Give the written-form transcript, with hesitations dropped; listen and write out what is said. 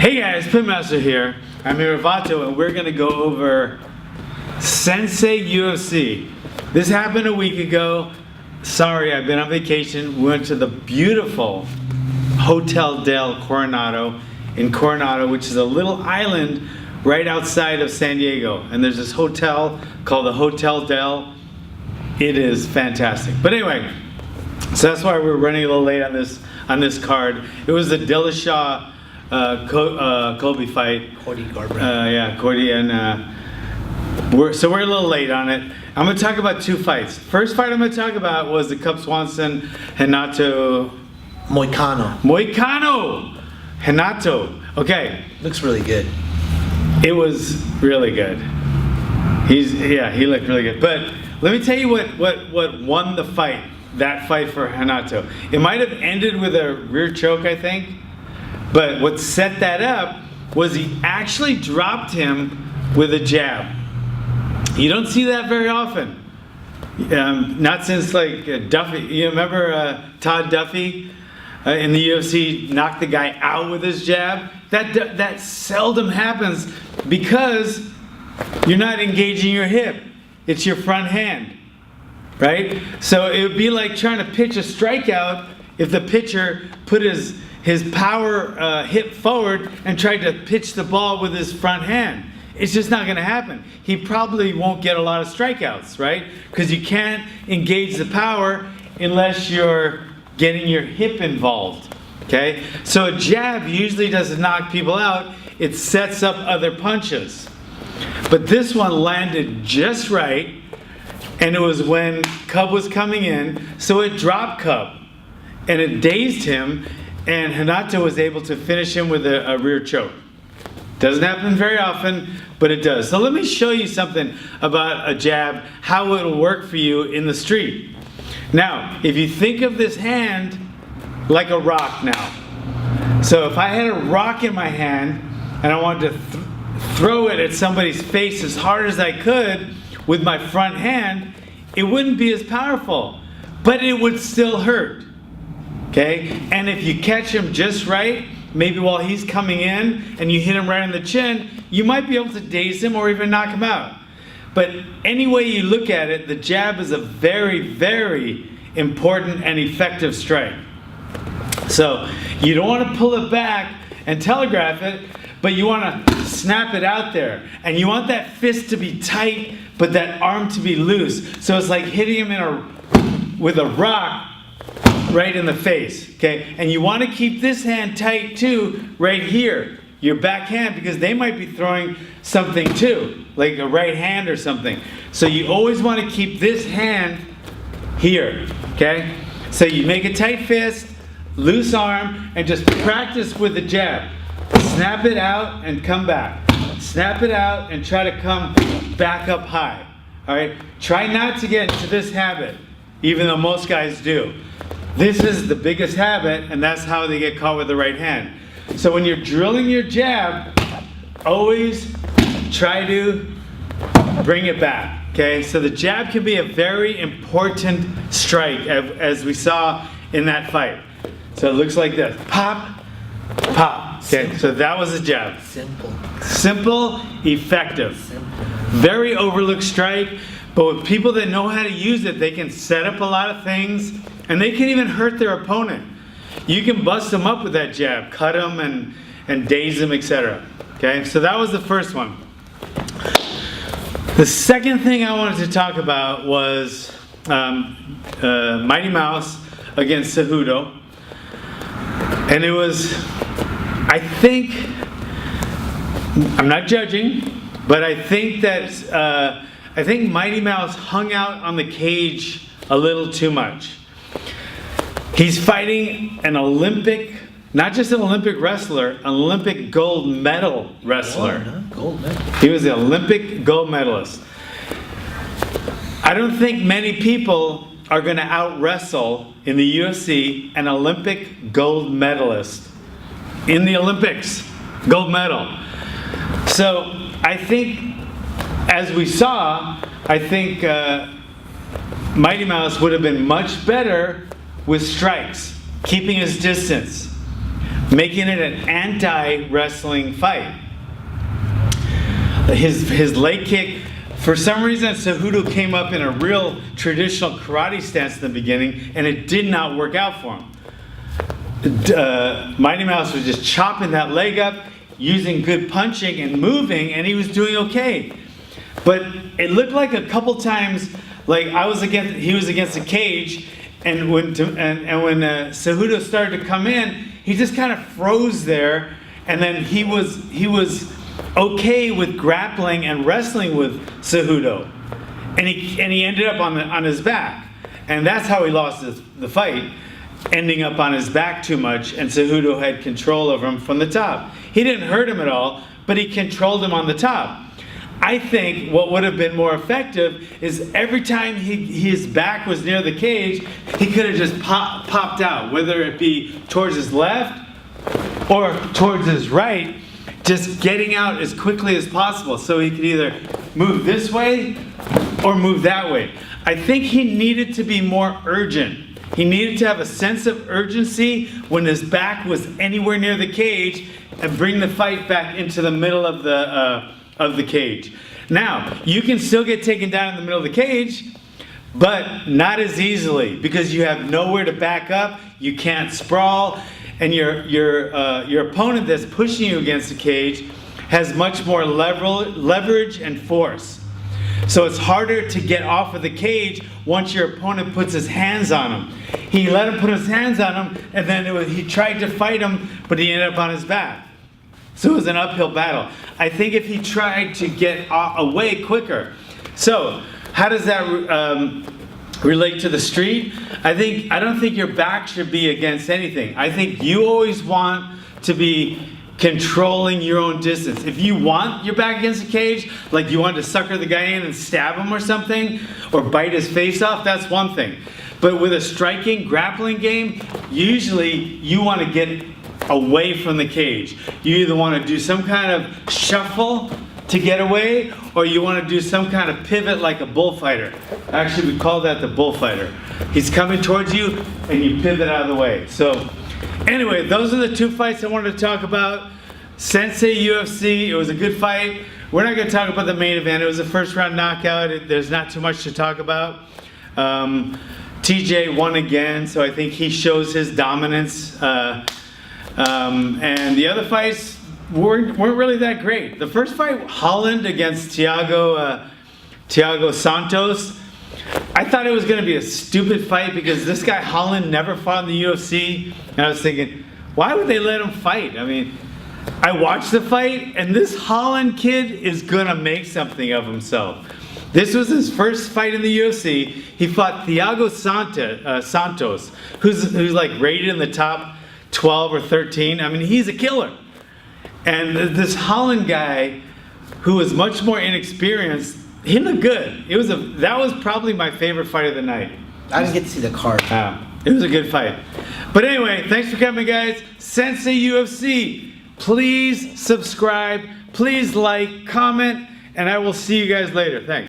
Hey guys, Pitmaster here. I'm Iravato and we're going to go over Sensei UFC. This happened a week ago. Sorry, I've been on vacation. We went to the beautiful Hotel del Coronado in Coronado, which is a little island right outside of San Diego. And there's this hotel called the Hotel del. It is fantastic. But anyway, so that's why we're running a little late on this card. It was the Dillashaw Colby fight. Cody Garbrandt. Yeah, Cody, and we're a little late on it. I'm going to talk about two fights. First fight I'm going to talk about was the Cub Swanson Renato Moicano. Renato. Okay. Looks really good. It was really good. He looked really good. But let me tell you what won the fight. That fight for Renato. It might have ended with a rear choke, I think. But what set that up was he actually dropped him with a jab. You don't see that very often. Not since like Duffy. You remember Todd Duffy in the UFC knocked the guy out with his jab? That seldom happens because you're not engaging your hip. It's your front hand, right? So it would be like trying to pitch a strikeout if the pitcher put his power hip forward and tried to pitch the ball with his front hand. It's just not going to happen. He probably won't get a lot of strikeouts, right? Because you can't engage the power unless you're getting your hip involved, okay? So a jab usually doesn't knock people out. It sets up other punches. But this one landed just right, and it was when Cub was coming in, so it dropped Cub, and it dazed him, and Renato was able to finish him with a rear choke. Doesn't happen very often, but it does. So let me show you something about a jab, how it'll work for you in the street. Now, if you think of this hand like a rock now. So if I had a rock in my hand and I wanted to throw it at somebody's face as hard as I could with my front hand, it wouldn't be as powerful, but it would still hurt. Okay, and if you catch him just right, maybe while he's coming in and you hit him right on the chin, you might be able to daze him or even knock him out. But any way you look at it, the jab is a very, very important and effective strike. So you don't want to pull it back and telegraph it, but you want to snap it out there. And you want that fist to be tight, but that arm to be loose. So it's like hitting him with a rock right in the face, okay? And you want to keep this hand tight too, right here, your back hand, because they might be throwing something too, like a right hand or something. So you always want to keep this hand here, okay? So you make a tight fist, loose arm, and just practice with the jab. Snap it out and come back. Snap it out and try to come back up high, all right? Try not to get into this habit, even though most guys do. This is the biggest habit, and that's how they get caught with the right hand. So when you're drilling your jab, always try to bring it back, okay? So the jab can be a very important strike, as we saw in that fight. So it looks like this. Pop, pop. Okay, so that was a jab. Simple, effective. Very overlooked strike, but with people that know how to use it, they can set up a lot of things, and they can even hurt their opponent. You can bust them up with that jab, cut them and daze them, etc. Okay, so that was the first one. The second thing I wanted to talk about was Mighty Mouse against Cejudo. And it was, I think, I'm not judging, but I think that Mighty Mouse hung out on the cage a little too much. He's fighting an Olympic, not just an Olympic wrestler, an Olympic gold medal wrestler. Gold medal. He was the Olympic gold medalist. I don't think many people are going to out-wrestle in the UFC an Olympic gold medalist. In the Olympics, gold medal. So I think, as we saw, I think Mighty Mouse would have been much better with strikes, keeping his distance. making it an anti-wrestling fight. His leg kick, for some reason, Cejudo came up in a real traditional karate stance in the beginning, and it did not work out for him. Mighty Mouse was just chopping that leg up, using good punching and moving, and he was doing okay. But it looked like a couple times, like he was against the cage, and when Cejudo started to come in, he just kind of froze there, and then he was okay with grappling and wrestling with Cejudo, and he ended up on his back, and that's how he lost the fight, ending up on his back too much, and Cejudo had control over him from the top. He didn't hurt him at all, but he controlled him on the top. I think what would have been more effective is every time his back was near the cage, he could have just popped out, whether it be towards his left or towards his right, just getting out as quickly as possible so he could either move this way or move that way. I think he needed to be more urgent. He needed to have a sense of urgency when his back was anywhere near the cage and bring the fight back into the middle of the cage. Now, you can still get taken down in the middle of the cage, but not as easily because you have nowhere to back up, you can't sprawl, and your opponent that's pushing you against the cage has much more leverage and force. So it's harder to get off of the cage once your opponent puts his hands on him. He let him put his hands on him, and then he tried to fight him, but he ended up on his back. So it was an uphill battle. I think if he tried to get away quicker. So how does that relate to the street? I don't think your back should be against anything. I think you always want to be controlling your own distance. If you want your back against the cage, like you want to sucker the guy in and stab him or something, or bite his face off, that's one thing. But with a striking, grappling game, usually you want to get away from the cage. You either want to do some kind of shuffle to get away, or you want to do some kind of pivot like a bullfighter. Actually, we call that the bullfighter. He's coming towards you, and you pivot out of the way. So anyway, those are the two fights I wanted to talk about. Sensei UFC, it was a good fight. We're not going to talk about the main event. It was a first round knockout. There's not too much to talk about. TJ won again, so I think he shows his dominance. And the other fights weren't really that great. The first fight, Holland against Thiago Santos, I thought it was going to be a stupid fight because this guy Holland never fought in the UFC, and I was thinking, why would they let him fight? I mean, I watched the fight, and this Holland kid is going to make something of himself. This was his first fight in the UFC. He fought Thiago Santos, who's like rated in the top 12 or 13. I mean, he's a killer. And this Holland guy, who was much more inexperienced, he looked good. That was probably my favorite fight of the night. I didn't get to see the card. It was a good fight. But anyway, thanks for coming, guys. Sensei UFC. Please subscribe. Please like, comment, and I will see you guys later. Thanks.